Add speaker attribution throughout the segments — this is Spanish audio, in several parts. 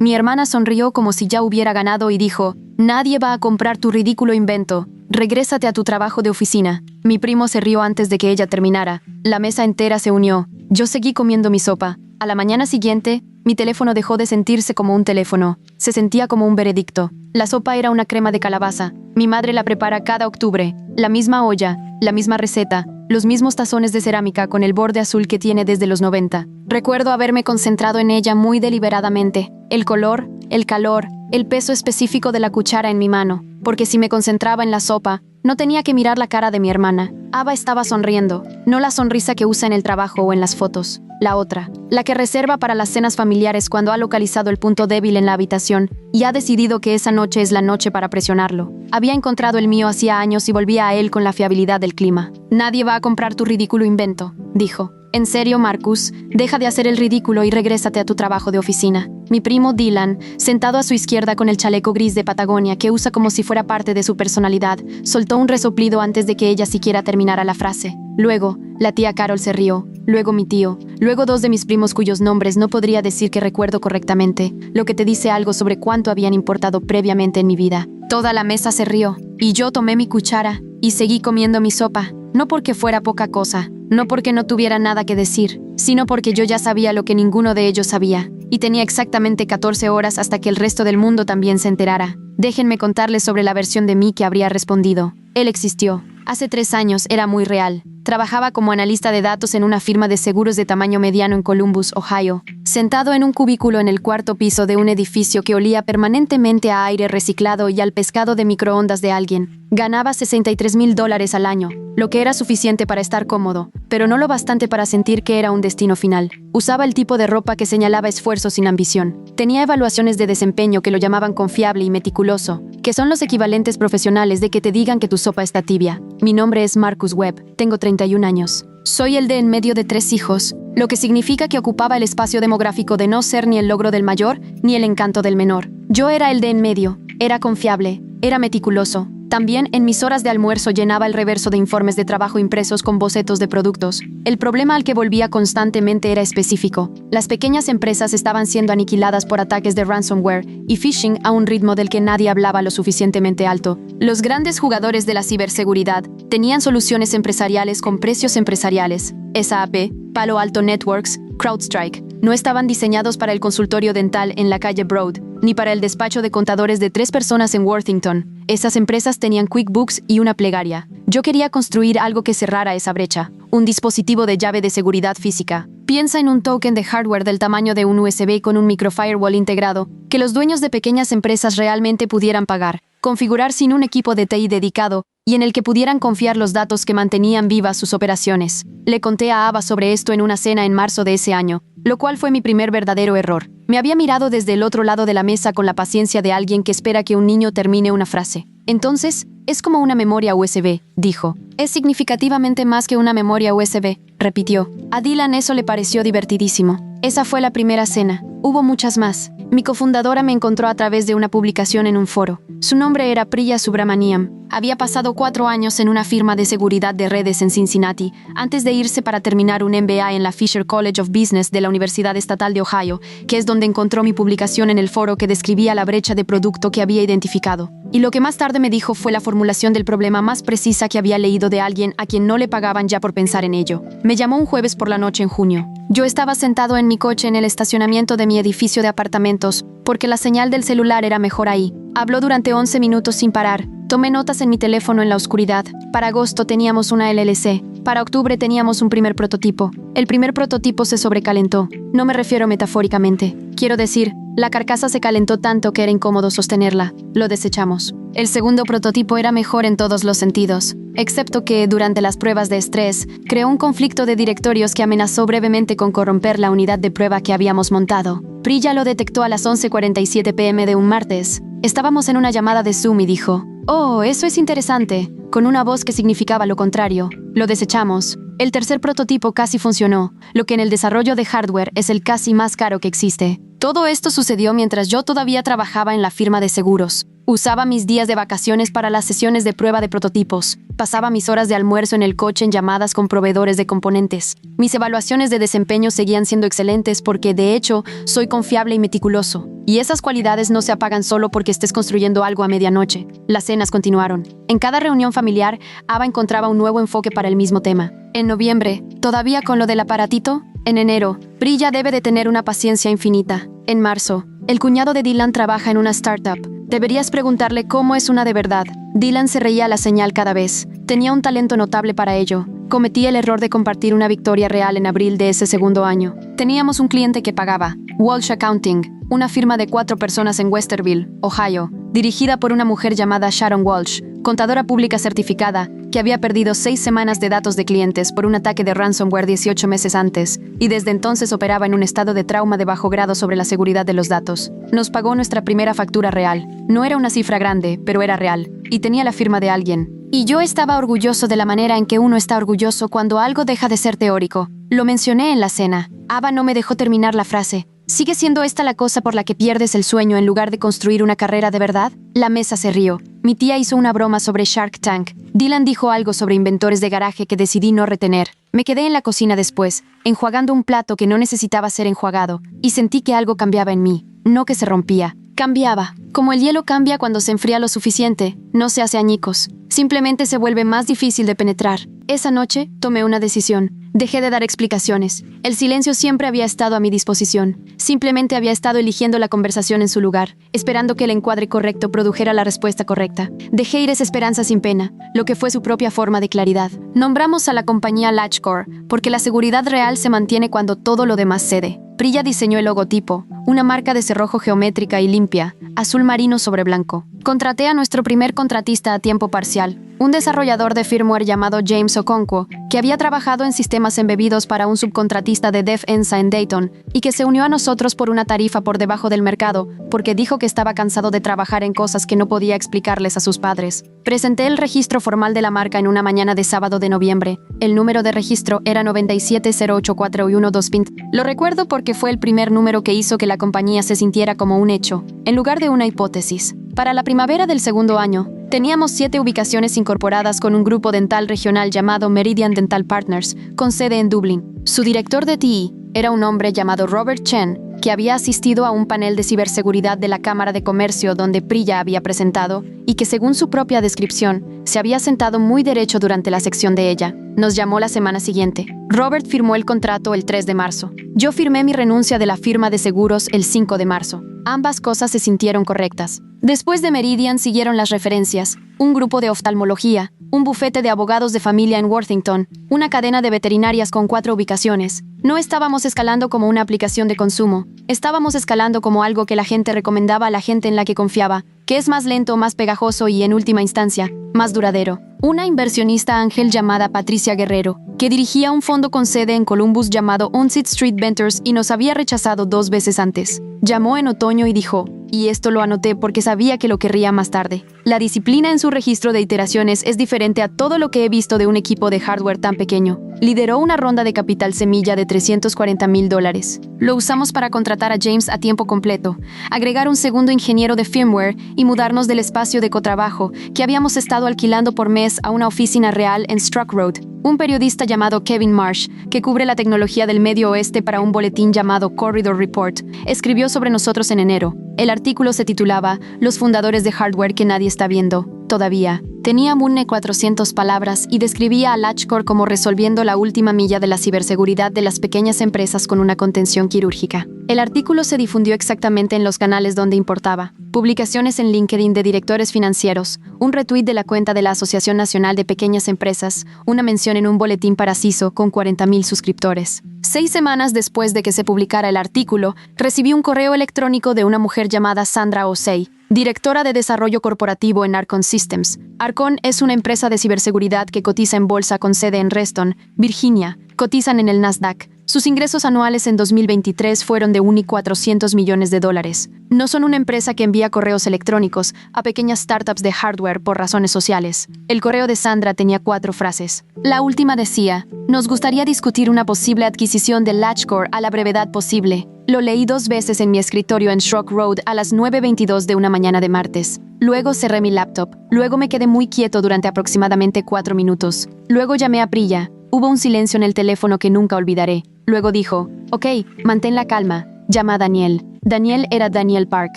Speaker 1: Mi hermana sonrió como si ya hubiera ganado y dijo, «Nadie va a comprar tu ridículo invento. Regrésate a tu trabajo de oficina». Mi primo se rió antes de que ella terminara. La mesa entera se unió. Yo seguí comiendo mi sopa. A la mañana siguiente, mi teléfono dejó de sentirse como un teléfono. Se sentía como un veredicto. La sopa era una crema de calabaza. Mi madre la prepara cada octubre. La misma olla, la misma receta, los mismos tazones de cerámica con el borde azul que tiene desde los 90. Recuerdo haberme concentrado en ella muy deliberadamente. El color, el calor, el peso específico de la cuchara en mi mano. Porque si me concentraba en la sopa, no tenía que mirar la cara de mi hermana. Ava estaba sonriendo, no la sonrisa que usa en el trabajo o en las fotos. La otra, la que reserva para las cenas familiares cuando ha localizado el punto débil en la habitación y ha decidido que esa noche es la noche para presionarlo. Había encontrado el mío hacía años y volvía a él con la fiabilidad del clima. «Nadie va a comprar tu ridículo invento», dijo. «En serio, Marcus, deja de hacer el ridículo y regrésate a tu trabajo de oficina». Mi primo Dylan, sentado a su izquierda con el chaleco gris de Patagonia que usa como si fuera parte de su personalidad, soltó un resoplido antes de que ella siquiera terminara la frase. Luego, la tía Carol se rió, luego mi tío, luego dos de mis primos cuyos nombres no podría decir que recuerdo correctamente, lo que te dice algo sobre cuánto habían importado previamente en mi vida. Toda la mesa se rió, y yo tomé mi cuchara y seguí comiendo mi sopa, no porque fuera poca cosa, no porque no tuviera nada que decir, sino porque yo ya sabía lo que ninguno de ellos sabía, y tenía exactamente 14 horas hasta que el resto del mundo también se enterara. Déjenme contarles sobre la versión de mí que habría respondido. Él existió. Hace 3 años era muy real. Trabajaba como analista de datos en una firma de seguros de tamaño mediano en Columbus, Ohio. Sentado en un cubículo en el 4º piso de un edificio que olía permanentemente a aire reciclado y al pescado de microondas de alguien, ganaba $63,000 al año, lo que era suficiente para estar cómodo, pero no lo bastante para sentir que era un destino final. Usaba el tipo de ropa que señalaba esfuerzo sin ambición. Tenía evaluaciones de desempeño que lo llamaban confiable y meticuloso, que son los equivalentes profesionales de que te digan que tu sopa está tibia. Mi nombre es Marcus Webb, tengo 31 años. Soy el de en medio de 3 hijos, lo que significa que ocupaba el espacio demográfico de no ser ni el logro del mayor, ni el encanto del menor. Yo era el de en medio, era confiable, era meticuloso. También, en mis horas de almuerzo llenaba el reverso de informes de trabajo impresos con bocetos de productos. El problema al que volvía constantemente era específico. Las pequeñas empresas estaban siendo aniquiladas por ataques de ransomware y phishing a un ritmo del que nadie hablaba lo suficientemente alto. Los grandes jugadores de la ciberseguridad tenían soluciones empresariales con precios empresariales. SAP, Palo Alto Networks, CrowdStrike. No estaban diseñados para el consultorio dental en la calle Broad, ni para el despacho de contadores de 3 personas en Worthington. Esas empresas tenían QuickBooks y una plegaria. Yo quería construir algo que cerrara esa brecha, un dispositivo de llave de seguridad física. Piensa en un token de hardware del tamaño de un USB con un microfirewall integrado, que los dueños de pequeñas empresas realmente pudieran pagar, configurar sin un equipo de TI dedicado, y en el que pudieran confiar los datos que mantenían vivas sus operaciones. Le conté a Ava sobre esto en una cena en marzo de ese año, lo cual fue mi primer verdadero error. Me había mirado desde el otro lado de la mesa con la paciencia de alguien que espera que un niño termine una frase. Entonces, es como una memoria USB, dijo. Es significativamente más que una memoria USB, repitió. A Dylan eso le pareció divertidísimo. Esa fue la primera cena. Hubo muchas más. Mi cofundadora me encontró a través de una publicación en un foro. Su nombre era Priya Subramaniam. Había pasado 4 años en una firma de seguridad de redes en Cincinnati, antes de irse para terminar un MBA en la Fisher College of Business de la Universidad Estatal de Ohio, que es donde encontró mi publicación en el foro que describía la brecha de producto que había identificado. Y lo que más tarde me dijo fue la formulación del problema más precisa que había leído de alguien a quien no le pagaban ya por pensar en ello. Me llamó un jueves por la noche en junio. Yo estaba sentado en mi coche en el estacionamiento de mi edificio de apartamentos, porque la señal del celular era mejor ahí. Habló durante 11 minutos sin parar. Tomé notas en mi teléfono en la oscuridad. Para agosto teníamos una LLC. Para octubre teníamos un primer prototipo. El primer prototipo se sobrecalentó. No me refiero metafóricamente. Quiero decir, la carcasa se calentó tanto que era incómodo sostenerla. Lo desechamos. El segundo prototipo era mejor en todos los sentidos, excepto que, durante las pruebas de estrés, creó un conflicto de directorios que amenazó brevemente con corromper la unidad de prueba que habíamos montado. Priya lo detectó a las 11:47 p.m. de un martes. Estábamos en una llamada de Zoom y dijo, «Oh, eso es interesante», con una voz que significaba lo contrario. Lo desechamos. El tercer prototipo casi funcionó, lo que en el desarrollo de hardware es el casi más caro que existe. Todo esto sucedió mientras yo todavía trabajaba en la firma de seguros. Usaba mis días de vacaciones para las sesiones de prueba de prototipos. Pasaba mis horas de almuerzo en el coche en llamadas con proveedores de componentes. Mis evaluaciones de desempeño seguían siendo excelentes porque, de hecho, soy confiable y meticuloso. Y esas cualidades no se apagan solo porque estés construyendo algo a medianoche. Las cenas continuaron. En cada reunión familiar, Ava encontraba un nuevo enfoque para el mismo tema. En noviembre, ¿todavía con lo del aparatito? En enero, Brilla debe de tener una paciencia infinita. En marzo, el cuñado de Dylan trabaja en una startup. Deberías preguntarle cómo es una de verdad. Dylan se reía a la señal cada vez. Tenía un talento notable para ello. Cometí el error de compartir una victoria real en abril de ese segundo año. Teníamos un cliente que pagaba, Walsh Accounting, una firma de 4 personas en Westerville, Ohio, dirigida por una mujer llamada Sharon Walsh, contadora pública certificada, que había perdido 6 semanas de datos de clientes por un ataque de ransomware 18 meses antes, y desde entonces operaba en un estado de trauma de bajo grado sobre la seguridad de los datos. Nos pagó nuestra primera factura real. No era una cifra grande, pero era real, y tenía la firma de alguien. Y yo estaba orgulloso de la manera en que uno está orgulloso cuando algo deja de ser teórico. Lo mencioné en la cena. Ava no me dejó terminar la frase. ¿Sigue siendo esta la cosa por la que pierdes el sueño en lugar de construir una carrera de verdad? La mesa se rió. Mi tía hizo una broma sobre Shark Tank. Dylan dijo algo sobre inventores de garaje que decidí no retener. Me quedé en la cocina después, enjuagando un plato que no necesitaba ser enjuagado, y sentí que algo cambiaba en mí, no que se rompía. Cambiaba. Como el hielo cambia cuando se enfría lo suficiente, no se hace añicos. Simplemente se vuelve más difícil de penetrar. Esa noche, tomé una decisión. Dejé de dar explicaciones. El silencio siempre había estado a mi disposición. Simplemente había estado eligiendo la conversación en su lugar, esperando que el encuadre correcto produjera la respuesta correcta. Dejé ir esa esperanza sin pena, lo que fue su propia forma de claridad. Nombramos a la compañía LatchCore, porque la seguridad real se mantiene cuando todo lo demás cede. Brilla diseñó el logotipo, una marca de cerrojo geométrica y limpia, azul marino sobre blanco. Contraté a nuestro primer contratista a tiempo parcial, un desarrollador de firmware llamado James Okonkwo, que había trabajado en sistemas embebidos para un subcontratista de Defensa en Dayton, y que se unió a nosotros por una tarifa por debajo del mercado, porque dijo que estaba cansado de trabajar en cosas que no podía explicarles a sus padres. Presenté el registro formal de la marca en una mañana de sábado de noviembre. El número de registro era 9708412 Lo recuerdo porque fue el primer número que hizo que la compañía se sintiera como un hecho, en lugar de una hipótesis. Para la primavera del segundo año, teníamos 7 ubicaciones incorporadas con un grupo dental regional llamado Meridian Dental Partners, con sede en Dublín. Su director de TI era un hombre llamado Robert Chen, que había asistido a un panel de ciberseguridad de la Cámara de Comercio donde Brilla había presentado, y que según su propia descripción, se había sentado muy derecho durante la sección de ella. Nos llamó la semana siguiente. Robert firmó el contrato el 3 de marzo. Yo firmé mi renuncia de la firma de seguros el 5 de marzo. Ambas cosas se sintieron correctas. Después de Meridian siguieron las referencias, un grupo de oftalmología, un bufete de abogados de familia en Worthington, una cadena de veterinarias con 4 ubicaciones. No estábamos escalando como una aplicación de consumo, estábamos escalando como algo que la gente recomendaba a la gente en la que confiaba, que es más lento, más pegajoso y, en última instancia, más duradero. Una inversionista ángel llamada Patricia Guerrero, que dirigía un fondo con sede en Columbus llamado Onset Street Ventures y nos había rechazado 2 veces antes. Llamó en otoño y dijo, y esto lo anoté porque sabía que lo querría más tarde: la disciplina en su registro de iteraciones es diferente a todo lo que he visto de un equipo de hardware tan pequeño. Lideró una ronda de capital semilla de $340,000. Lo usamos para contratar a James a tiempo completo, agregar un segundo ingeniero de firmware y mudarnos del espacio de cotrabajo que habíamos estado alquilando por mes a una oficina real en Struck Road. Un periodista llamado Kevin Marsh, que cubre la tecnología del Medio Oeste para un boletín llamado Corridor Report, escribió sobre nosotros en enero. El artículo se titulaba «Los fundadores de hardware que nadie está viendo todavía». Tenía 400 palabras y describía a LatchCore como resolviendo la última milla de la ciberseguridad de las pequeñas empresas con una contención quirúrgica. El artículo se difundió exactamente en los canales donde importaba: publicaciones en LinkedIn de directores financieros, un retweet de la cuenta de la Asociación Nacional de Pequeñas Empresas, una mención en un boletín para CISO con 40,000 suscriptores. 6 semanas después de que se publicara el artículo, recibí un correo electrónico de una mujer llamada Sandra Osei, directora de desarrollo corporativo en Archon Systems. Archon es una empresa de ciberseguridad que cotiza en bolsa con sede en Reston, Virginia. Cotizan en el Nasdaq. Sus ingresos anuales en 2023 fueron de $400 millones. No son una empresa que envía correos electrónicos a pequeñas startups de hardware por razones sociales. El correo de Sandra tenía 4 frases. La última decía: nos gustaría discutir una posible adquisición de Latchcore a la brevedad posible. Lo leí 2 veces en mi escritorio en Shrock Road a las 9:22 de una mañana de martes. Luego cerré mi laptop. Luego me quedé muy quieto durante aproximadamente 4 minutos. Luego llamé a Priya. Hubo un silencio en el teléfono que nunca olvidaré. Luego dijo: ok, mantén la calma. Llama a Daniel. Daniel era Daniel Park,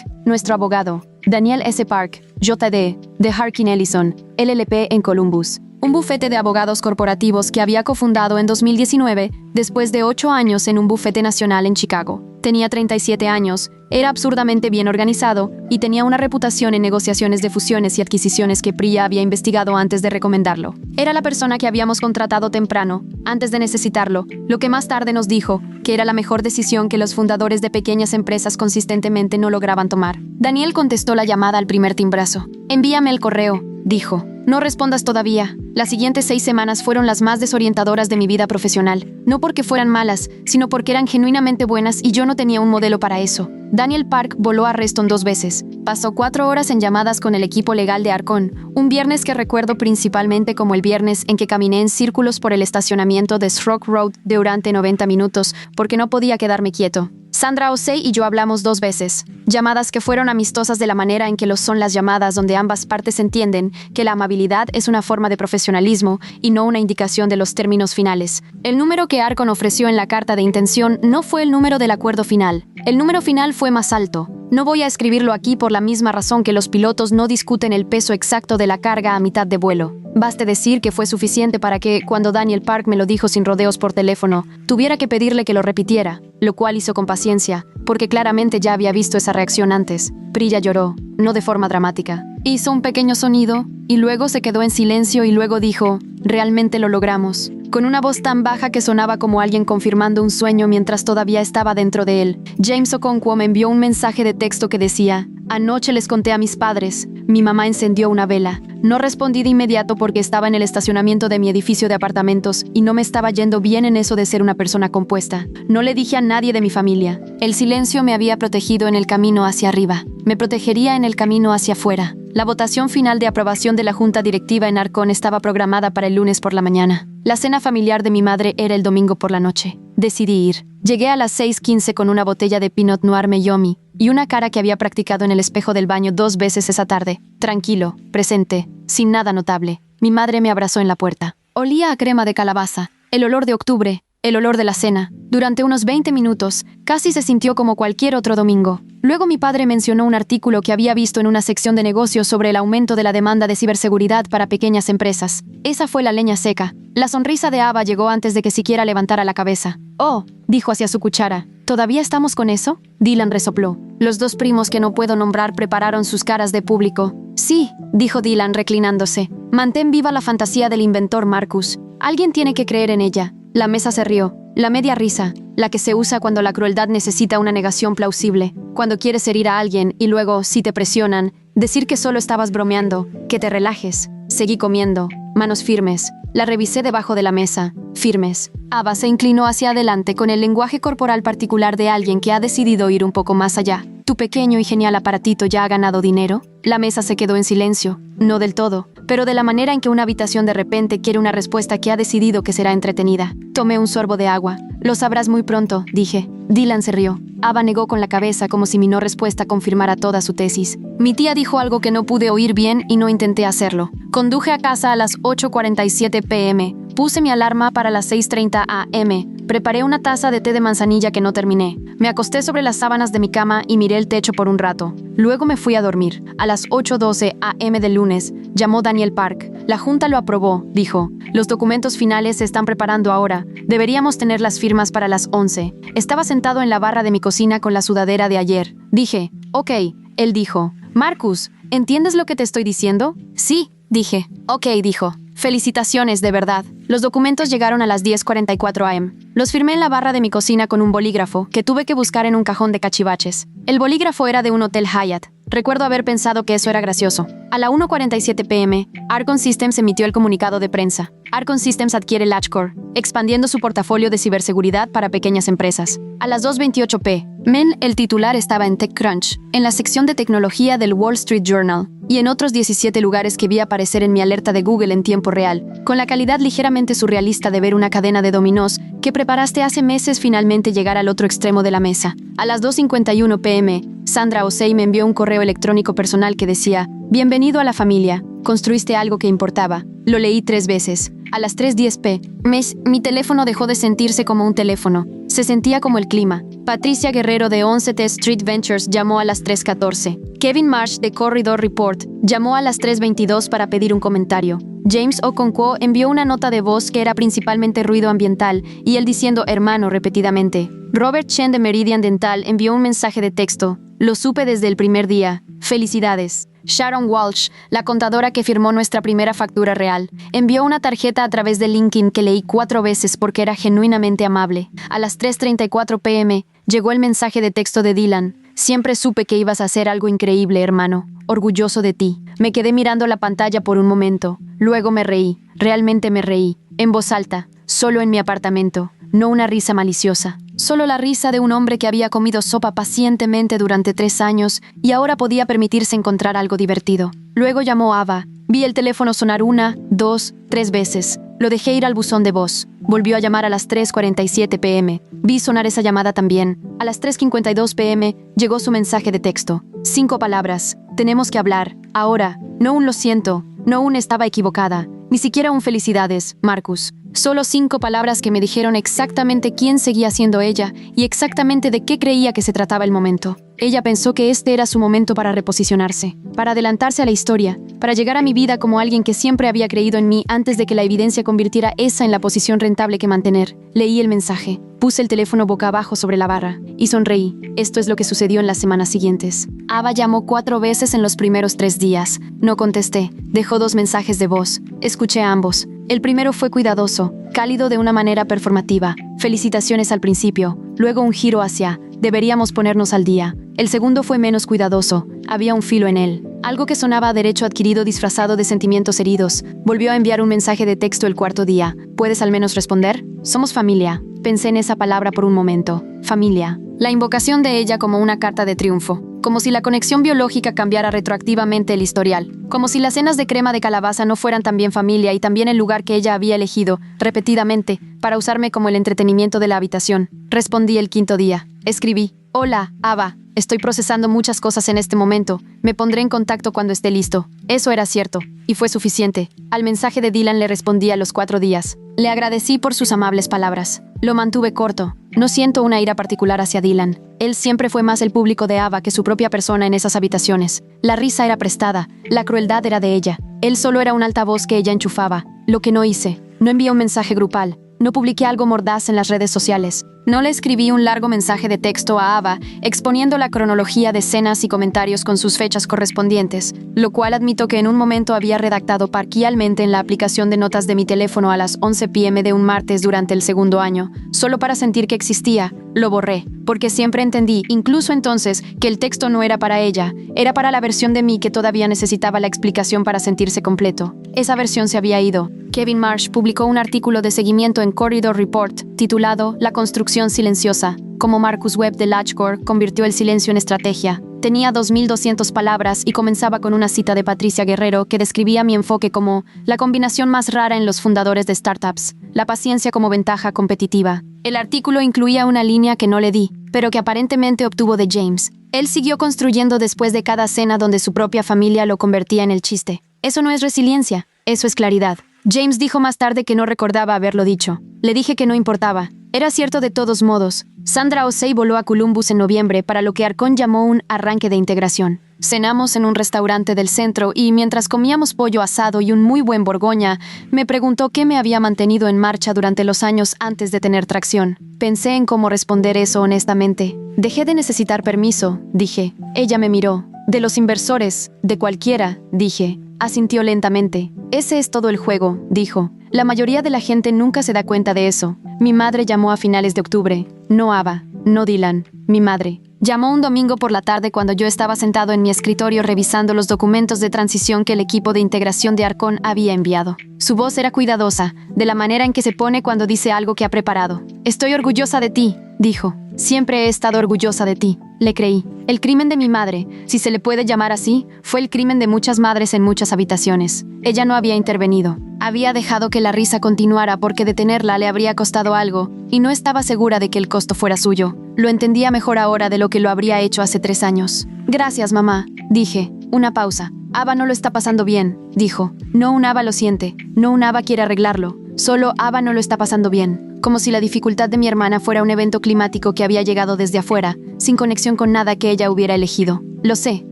Speaker 1: nuestro abogado. Daniel S. Park, JD, de Harkin Ellison, LLP en Columbus. Un bufete de abogados corporativos que había cofundado en 2019, después de 8 años en un bufete nacional en Chicago. Tenía 37 años, era absurdamente bien organizado y tenía una reputación en negociaciones de fusiones y adquisiciones que Priya había investigado antes de recomendarlo. Era la persona que habíamos contratado temprano, antes de necesitarlo, lo que más tarde nos dijo que era la mejor decisión que los fundadores de pequeñas empresas consistentemente no lograban tomar. Daniel contestó la llamada al primer timbrazo. Envíame el correo, dijo. No respondas todavía. Las siguientes 6 semanas fueron las más desorientadoras de mi vida profesional. No porque fueran malas, sino porque eran genuinamente buenas y yo no tenía un modelo para eso. Daniel Park voló a Reston 2 veces. Pasó 4 horas en llamadas con el equipo legal de Arcon, un viernes que recuerdo principalmente como el viernes en que caminé en círculos por el estacionamiento de Shrock Road durante 90 minutos porque no podía quedarme quieto. Sandra Osei y yo hablamos 2 veces. Llamadas que fueron amistosas de la manera en que lo son las llamadas donde ambas partes entienden que la amabilidad es una forma de profesionalismo y no una indicación de los términos finales. El número que Arcon ofreció en la carta de intención no fue el número del acuerdo final. El número final fue más alto. No voy a escribirlo aquí por la misma razón que los pilotos no discuten el peso exacto de la carga a mitad de vuelo. Baste decir que fue suficiente para que, cuando Daniel Park me lo dijo sin rodeos por teléfono, tuviera que pedirle que lo repitiera, lo cual hizo con paciencia, porque claramente ya había visto esa reacción antes. Priya lloró, no de forma dramática. Hizo un pequeño sonido, y luego se quedó en silencio y luego dijo: realmente lo logramos. Con una voz tan baja que sonaba como alguien confirmando un sueño mientras todavía estaba dentro de él. James Okonkwo me envió un mensaje de texto que decía: anoche les conté a mis padres. Mi mamá encendió una vela. No respondí de inmediato porque estaba en el estacionamiento de mi edificio de apartamentos y no me estaba yendo bien en eso de ser una persona compuesta. No le dije a nadie de mi familia. El silencio me había protegido en el camino hacia arriba. Me protegería en el camino hacia afuera. La votación final de aprobación de la junta directiva en Arcon estaba programada para el lunes por la mañana. La cena familiar de mi madre era el domingo por la noche. Decidí ir. Llegué a las 6:15 con una botella de Pinot Noir Meiomi y una cara que había practicado en el espejo del baño 2 veces esa tarde. Tranquilo, presente, sin nada notable. Mi madre me abrazó en la puerta. Olía a crema de calabaza, el olor de octubre, el olor de la cena. Durante unos 20 minutos, casi se sintió como cualquier otro domingo. Luego mi padre mencionó un artículo que había visto en una sección de negocios sobre el aumento de la demanda de ciberseguridad para pequeñas empresas. Esa fue la leña seca. La sonrisa de Ava llegó antes de que siquiera levantara la cabeza. «Oh», dijo hacia su cuchara. «¿Todavía estamos con eso?», Dylan resopló. Los 2 primos que no puedo nombrar prepararon sus caras de público. «Sí», dijo Dylan reclinándose. «Mantén viva la fantasía del inventor Marcus. Alguien tiene que creer en ella». La mesa se rió. La media risa, la que se usa cuando la crueldad necesita una negación plausible, cuando quieres herir a alguien y luego, si te presionan, decir que solo estabas bromeando, que te relajes. Seguí comiendo, manos firmes. La revisé debajo de la mesa, firmes. Ava se inclinó hacia adelante con el lenguaje corporal particular de alguien que ha decidido ir un poco más allá. ¿Tu pequeño y genial aparatito ya ha ganado dinero? La mesa se quedó en silencio, no del todo, pero de la manera en que una habitación de repente quiere una respuesta que ha decidido que será entretenida. Tomé un sorbo de agua. Lo sabrás muy pronto, dije. Dylan se rió. Ava negó con la cabeza como si mi no respuesta confirmara toda su tesis. Mi tía dijo algo que no pude oír bien y no intenté hacerlo. Conduje a casa a las 8:47 p.m. Puse mi alarma para las 6:30 a.m. Preparé una taza de té de manzanilla que no terminé. Me acosté sobre las sábanas de mi cama y miré el techo por un rato. Luego me fui a dormir. A las 8:12 a.m. del lunes, llamó Daniel Park. La junta lo aprobó, dijo. Los documentos finales se están preparando ahora. Deberíamos tener las firmas para las 11. Estaba sentado en la barra de mi cocina con la sudadera de ayer. Dije, ok. Él dijo, Marcus, ¿entiendes lo que te estoy diciendo? Sí, dije. Ok, dijo. Felicitaciones, de verdad. Los documentos llegaron a las 10:44 am. Los firmé en la barra de mi cocina con un bolígrafo que tuve que buscar en un cajón de cachivaches. El bolígrafo era de un hotel Hyatt. Recuerdo haber pensado que eso era gracioso. A la 1:47 p.m., Argon Systems emitió el comunicado de prensa. Argon Systems adquiere LatchCore, expandiendo su portafolio de ciberseguridad para pequeñas empresas. A las 2:28 p.m., el titular estaba en TechCrunch, en la sección de tecnología del Wall Street Journal, y en otros 17 lugares que vi aparecer en mi alerta de Google en tiempo real, con la calidad ligeramente surrealista de ver una cadena de dominós que preparaste hace meses finalmente llegar al otro extremo de la mesa. A las 2:51 p.m., Sandra Osei me envió un correo electrónico personal que decía: «Bienvenido a la familia, construiste algo que importaba». Lo leí 3 veces. A las 3:10 p.m., mi teléfono dejó de sentirse como un teléfono. Se sentía como el clima. Patricia Guerrero de 11th Street Ventures llamó a las 3:14. Kevin Marsh de Corridor Report llamó a las 3:22 para pedir un comentario. James Okonkwo envió una nota de voz que era principalmente ruido ambiental y él diciendo hermano repetidamente. Robert Chen de Meridian Dental envió un mensaje de texto. Lo supe desde el primer día. Felicidades. Sharon Walsh, la contadora que firmó nuestra primera factura real, envió una tarjeta a través de LinkedIn que leí 4 veces porque era genuinamente amable. A las 3:34 p.m. llegó el mensaje de texto de Dylan. Siempre supe que ibas a hacer algo increíble, hermano. Orgulloso de ti. Me quedé mirando la pantalla por un momento. Luego me reí. Realmente me reí. En voz alta. Solo en mi apartamento. No una risa maliciosa. Solo la risa de un hombre que había comido sopa pacientemente durante 3 años y ahora podía permitirse encontrar algo divertido. Luego llamó Ava. Vi el teléfono sonar 1, 2, 3 veces. Lo dejé ir al buzón de voz. Volvió a llamar a las 3:47 p.m. Vi sonar esa llamada también. A las 3:52 p.m. llegó su mensaje de texto. 5 palabras. Tenemos que hablar. Ahora. No un lo siento. No un estaba equivocada. Ni siquiera un felicidades, Marcus. Solo 5 palabras que me dijeron exactamente quién seguía siendo ella y exactamente de qué creía que se trataba el momento. Ella pensó que este era su momento para reposicionarse, para adelantarse a la historia, para llegar a mi vida como alguien que siempre había creído en mí antes de que la evidencia convirtiera esa en la posición rentable que mantener. Leí el mensaje, puse el teléfono boca abajo sobre la barra y sonreí. Esto es lo que sucedió en las semanas siguientes. Ava llamó 4 veces en los primeros 3 días. No contesté. Dejó 2 mensajes de voz. Escuché a ambos. El primero fue cuidadoso, cálido de una manera performativa. Felicitaciones al principio. Luego un giro hacia: deberíamos ponernos al día. El segundo fue menos cuidadoso. Había un filo en él. Algo que sonaba a derecho adquirido disfrazado de sentimientos heridos. Volvió a enviar un mensaje de texto el 4.º día. ¿Puedes al menos responder? Somos familia. Pensé en esa palabra por un momento. Familia. La invocación de ella como una carta de triunfo. Como si la conexión biológica cambiara retroactivamente el historial. Como si las cenas de crema de calabaza no fueran también familia y también el lugar que ella había elegido, repetidamente, para usarme como el entretenimiento de la habitación. Respondí el 5.º día. Escribí: hola, Ava. Estoy procesando muchas cosas en este momento. Me pondré en contacto cuando esté listo. Eso era cierto. Y fue suficiente. Al mensaje de Dylan le respondí a los 4 días. Le agradecí por sus amables palabras. Lo mantuve corto. No siento una ira particular hacia Dylan. Él siempre fue más el público de Ava que su propia persona en esas habitaciones. La risa era prestada. La crueldad era de ella. Él solo era un altavoz que ella enchufaba. Lo que no hice. No envié un mensaje grupal. No publiqué algo mordaz en las redes sociales. No le escribí un largo mensaje de texto a Ava exponiendo la cronología de escenas y comentarios con sus fechas correspondientes, lo cual admito que en un momento había redactado parcialmente en la aplicación de notas de mi teléfono a las 11 p.m. de un martes durante el 2.º año, solo para sentir que existía. Lo borré, porque siempre entendí, incluso entonces, que el texto no era para ella, era para la versión de mí que todavía necesitaba la explicación para sentirse completo. Esa versión se había ido. Kevin Marsh publicó un artículo de seguimiento en Corridor Report, titulado La construcción silenciosa, cómo Marcus Webb de LatchCore convirtió el silencio en estrategia. Tenía 2.200 palabras y comenzaba con una cita de Patricia Guerrero que describía mi enfoque como la combinación más rara en los fundadores de startups, la paciencia como ventaja competitiva. El artículo incluía una línea que no le di, pero que aparentemente obtuvo de James. Él siguió construyendo después de cada cena donde su propia familia lo convertía en el chiste. Eso no es resiliencia, eso es claridad. James dijo más tarde que no recordaba haberlo dicho. Le dije que no importaba. Era cierto de todos modos. Sandra Osei voló a Columbus en noviembre para lo que Arcon llamó un arranque de integración. Cenamos en un restaurante del centro y mientras comíamos pollo asado y un muy buen Borgoña, me preguntó qué me había mantenido en marcha durante los años antes de tener tracción. Pensé en cómo responder eso honestamente. Dejé de necesitar permiso, dije. Ella me miró. De los inversores, de cualquiera, dije. Asintió lentamente. Ese es todo el juego, dijo. La mayoría de la gente nunca se da cuenta de eso. Mi madre llamó a finales de octubre. No Ava, no Dylan, mi madre. Llamó un domingo por la tarde cuando yo estaba sentado en mi escritorio revisando los documentos de transición que el equipo de integración de Arcon había enviado. Su voz era cuidadosa, de la manera en que se pone cuando dice algo que ha preparado. «Estoy orgullosa de ti», dijo. «Siempre he estado orgullosa de ti». Le creí. El crimen de mi madre, si se le puede llamar así, fue el crimen de muchas madres en muchas habitaciones. Ella no había intervenido. Había dejado que la risa continuara porque detenerla le habría costado algo, y no estaba segura de que el costo fuera suyo. Lo entendía mejor ahora de lo que lo habría hecho hace 3 años. «Gracias, mamá», dije. Una pausa. «Ava no lo está pasando bien», dijo. No un Ava lo siente, no un Ava quiere arreglarlo. Solo Ava no lo está pasando bien. Como si la dificultad de mi hermana fuera un evento climático que había llegado desde afuera, sin conexión con nada que ella hubiera elegido. «Lo sé»,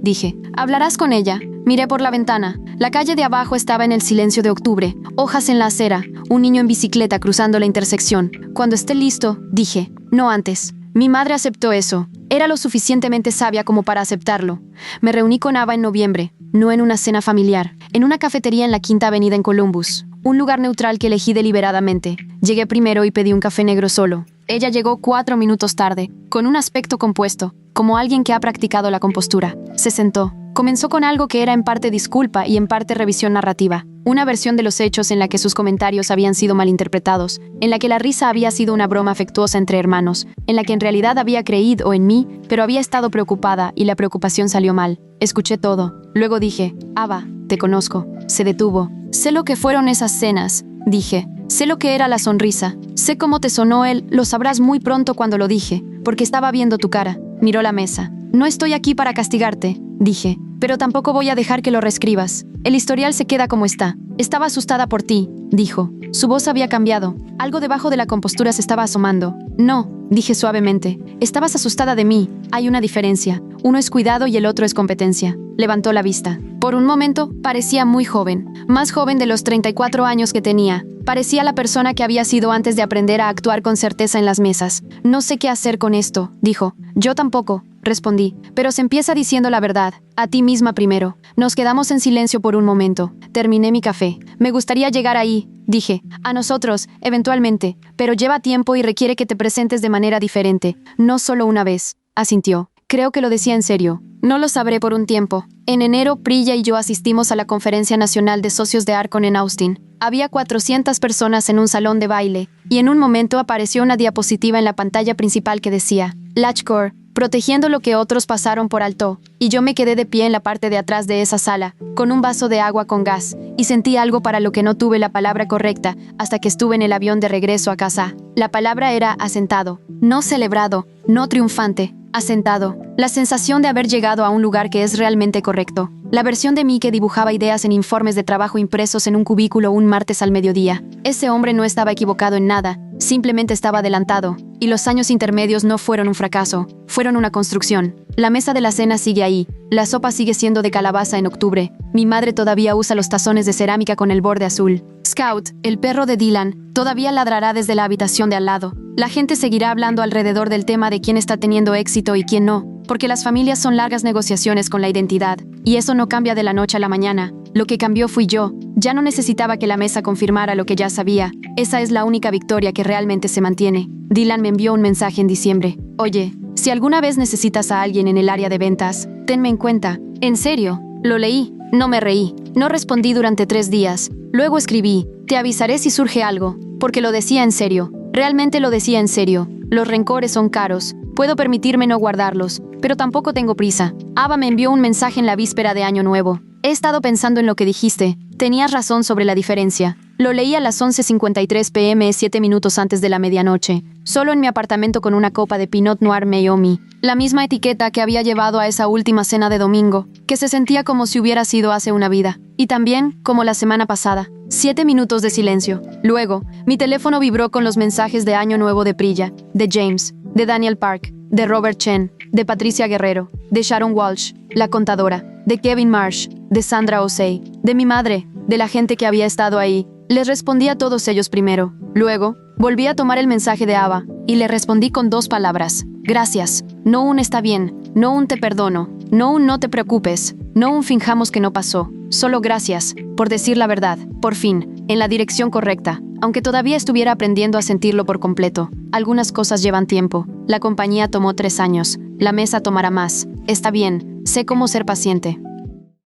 Speaker 1: dije. «¿Hablarás con ella?» Miré por la ventana. La calle de abajo estaba en el silencio de octubre, hojas en la acera, un niño en bicicleta cruzando la intersección. «Cuando esté listo», dije. «No antes». Mi madre aceptó eso. Era lo suficientemente sabia como para aceptarlo. Me reuní con Ava en noviembre, no en una cena familiar, en una cafetería en la Quinta Avenida en Columbus. Un lugar neutral que elegí deliberadamente. Llegué primero y pedí un café negro solo. Ella llegó 4 minutos tarde, con un aspecto compuesto, como alguien que ha practicado la compostura. Se sentó. Comenzó con algo que era en parte disculpa y en parte revisión narrativa. Una versión de los hechos en la que sus comentarios habían sido malinterpretados, en la que la risa había sido una broma afectuosa entre hermanos, en la que en realidad había creído en mí, pero había estado preocupada y la preocupación salió mal. Escuché todo. Luego dije, «Ava, te conozco». Se detuvo. «Sé lo que fueron esas cenas», dije. «Sé lo que era la sonrisa. Sé cómo te sonó él, lo sabrás muy pronto cuando lo dije, porque estaba viendo tu cara». Miró la mesa. «No estoy aquí para castigarte», dije, «pero tampoco voy a dejar que lo reescribas. El historial se queda como está. Estaba asustada por ti», dijo. Su voz había cambiado. Algo debajo de la compostura se estaba asomando. «No», dije suavemente. «Estabas asustada de mí. Hay una diferencia. Uno es cuidado y el otro es competencia». Levantó la vista. Por un momento, parecía muy joven. Más joven de los 34 años que tenía. Parecía la persona que había sido antes de aprender a actuar con certeza en las mesas. «No sé qué hacer con esto», dijo. «Yo tampoco», respondí. «Pero se empieza diciendo la verdad. A ti misma primero». Nos quedamos en silencio por un momento. Terminé mi café. «Me gustaría llegar ahí», dije. «A nosotros, eventualmente. Pero lleva tiempo y requiere que te presentes de manera diferente. No solo una vez». Asintió. Creo que lo decía en serio. No lo sabré por un tiempo. En enero, Priya y yo asistimos a la Conferencia Nacional de Socios de Arcon en Austin. Había 400 personas en un salón de baile, y en un momento apareció una diapositiva en la pantalla principal que decía, «Latchcore, protegiendo lo que otros pasaron por alto», y yo me quedé de pie en la parte de atrás de esa sala, con un vaso de agua con gas, y sentí algo para lo que no tuve la palabra correcta hasta que estuve en el avión de regreso a casa. La palabra era asentado, no celebrado, no triunfante. Asentado. La sensación de haber llegado a un lugar que es realmente correcto. La versión de mí que dibujaba ideas en informes de trabajo impresos en un cubículo un martes al mediodía. Ese hombre no estaba equivocado en nada, simplemente estaba adelantado. Y los años intermedios no fueron un fracaso, fueron una construcción. La mesa de la cena sigue ahí. La sopa sigue siendo de calabaza en octubre. Mi madre todavía usa los tazones de cerámica con el borde azul. Scout, el perro de Dylan, todavía ladrará desde la habitación de al lado. La gente seguirá hablando alrededor del tema de quién está teniendo éxito y quién no, porque las familias son largas negociaciones con la identidad, y eso no cambia de la noche a la mañana. Lo que cambió fui yo. Ya no necesitaba que la mesa confirmara lo que ya sabía. Esa es la única victoria que realmente se mantiene. Dylan me envió un mensaje en diciembre. «Oye, si alguna vez necesitas a alguien en el área de ventas, tenme en cuenta». «¿En serio?» Lo leí. No me reí. No respondí durante 3 días. Luego escribí, «Te avisaré si surge algo», porque lo decía en serio. Realmente lo decía en serio. Los rencores son caros. Puedo permitirme no guardarlos, pero tampoco tengo prisa. Ava me envió un mensaje en la víspera de Año Nuevo. «He estado pensando en lo que dijiste. Tenías razón sobre la diferencia». Lo leí a las 11:53 p.m., 7 minutos antes de la medianoche, solo en mi apartamento con una copa de Pinot Noir Meiomi, la misma etiqueta que había llevado a esa última cena de domingo, que se sentía como si hubiera sido hace una vida, y también como la semana pasada. 7 minutos de silencio. Luego, mi teléfono vibró con los mensajes de Año Nuevo de Priya, de James, de Daniel Park, de Robert Chen, de Patricia Guerrero, de Sharon Walsh, la contadora, de Kevin Marsh, de Sandra Osei, de mi madre, de la gente que había estado ahí. Les respondí a todos ellos primero. Luego, volví a tomar el mensaje de Ava, y le respondí con 2 palabras. «Gracias. No un está bien. No un te perdono. No un no te preocupes. No un finjamos que no pasó. Solo gracias, por decir la verdad, por fin, en la dirección correcta». Aunque todavía estuviera aprendiendo a sentirlo por completo. Algunas cosas llevan tiempo. La compañía tomó 3 años. La mesa tomará más. Está bien, sé cómo ser paciente.